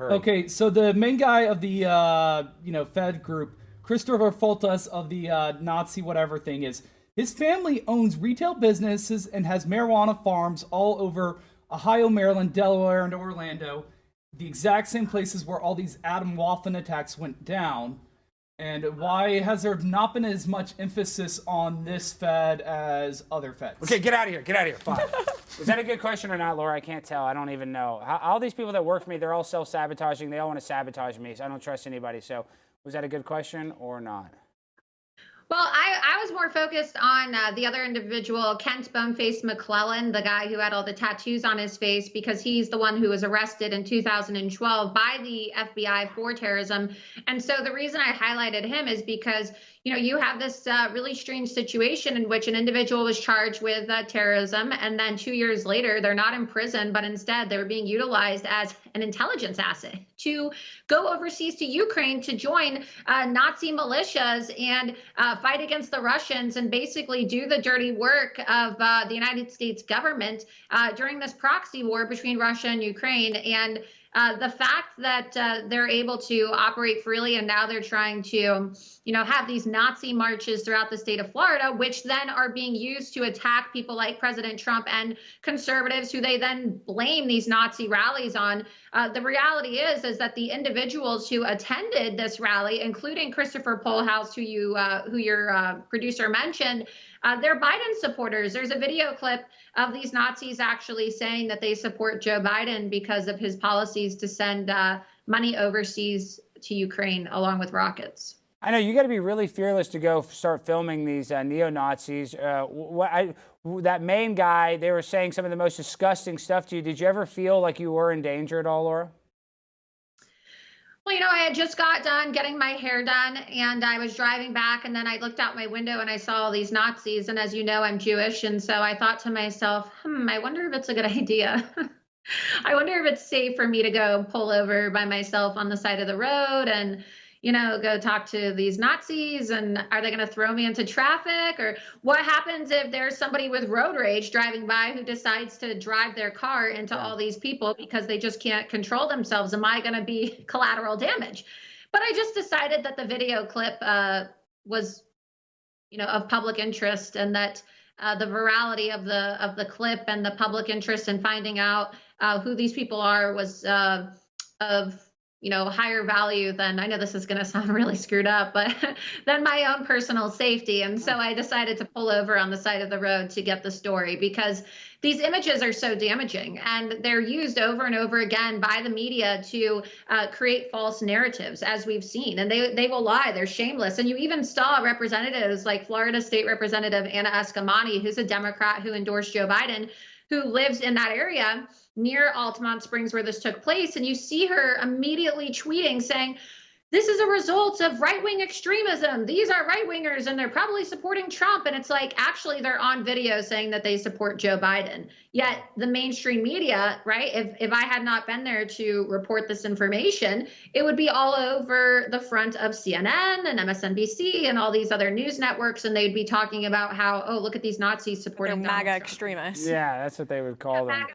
Hurry. Okay, so the main guy of the Fed group, Christopher Foltes of the Nazi whatever thing is, his family owns retail businesses and has marijuana farms all over Ohio, Maryland, Delaware, and Orlando, the exact same places where all these Adam Waffen attacks went down. And why has there not been as much emphasis on this Fed as other Feds? Okay, get out of here. Get out of here. Fine. Was that a good question or not, Laura? I can't tell. I don't even know. All these people that work for me, they're all self-sabotaging. They all want to sabotage me, so I don't trust anybody. So was that a good question or not? Well, I was more focused on the other individual, Kent Boneface McClellan, the guy who had all the tattoos on his face, because he's the one who was arrested in 2012 by the FBI for terrorism. And so the reason I highlighted him is because, you have this really strange situation in which an individual was charged with terrorism, and then 2 years later, they're not in prison, but instead they were being utilized as an intelligence asset to go overseas to Ukraine to join Nazi militias and fight against the Russians and basically do the dirty work of the United States government during this proxy war between Russia and Ukraine. And the fact that they're able to operate freely, and now they're trying to, have these Nazi marches throughout the state of Florida, which then are being used to attack people like President Trump and conservatives who they then blame these Nazi rallies on. The reality is that the individuals who attended this rally, including Christopher Foltes, who your producer mentioned, they're Biden supporters. There's a video clip of these Nazis actually saying that they support Joe Biden because of his policies to send money overseas to Ukraine along with rockets. I know you got to be really fearless to go start filming these neo-Nazis. That main guy, they were saying some of the most disgusting stuff to you. Did you ever feel like you were in danger at all, Laura? Well, I had just got done getting my hair done, and I was driving back, and then I looked out my window and I saw all these Nazis. And as you know, I'm Jewish. And so I thought to myself, I wonder if it's a good idea. I wonder if it's safe for me to go pull over by myself on the side of the road and, go talk to these Nazis, and are they going to throw me into traffic? Or what happens if there's somebody with road rage driving by who decides to drive their car into all these people because they just can't control themselves? Am I going to be collateral damage? But I just decided that the video clip was, of public interest, and that the virality of the clip and the public interest in finding out who these people are was of higher value than, I know this is going to sound really screwed up, but than my own personal safety. And so I decided to pull over on the side of the road to get the story, because these images are so damaging, and they're used over and over again by the media to create false narratives, as we've seen. And they will lie. They're shameless. And you even saw representatives like Florida State Representative Anna Eskamani, who's a Democrat who endorsed Joe Biden, who lives in that area near Altamont Springs where this took place. And you see her immediately tweeting saying, this is a result of right-wing extremism. These are right-wingers, and they're probably supporting Trump. And it's like, actually, they're on video saying that they support Joe Biden. Yet the mainstream media, right, if I had not been there to report this information, it would be all over the front of CNN and MSNBC and all these other news networks, and they'd be talking about how, oh, look at these Nazis supporting MAGA Donald Trump. extremists. Yeah, that's what they would call them.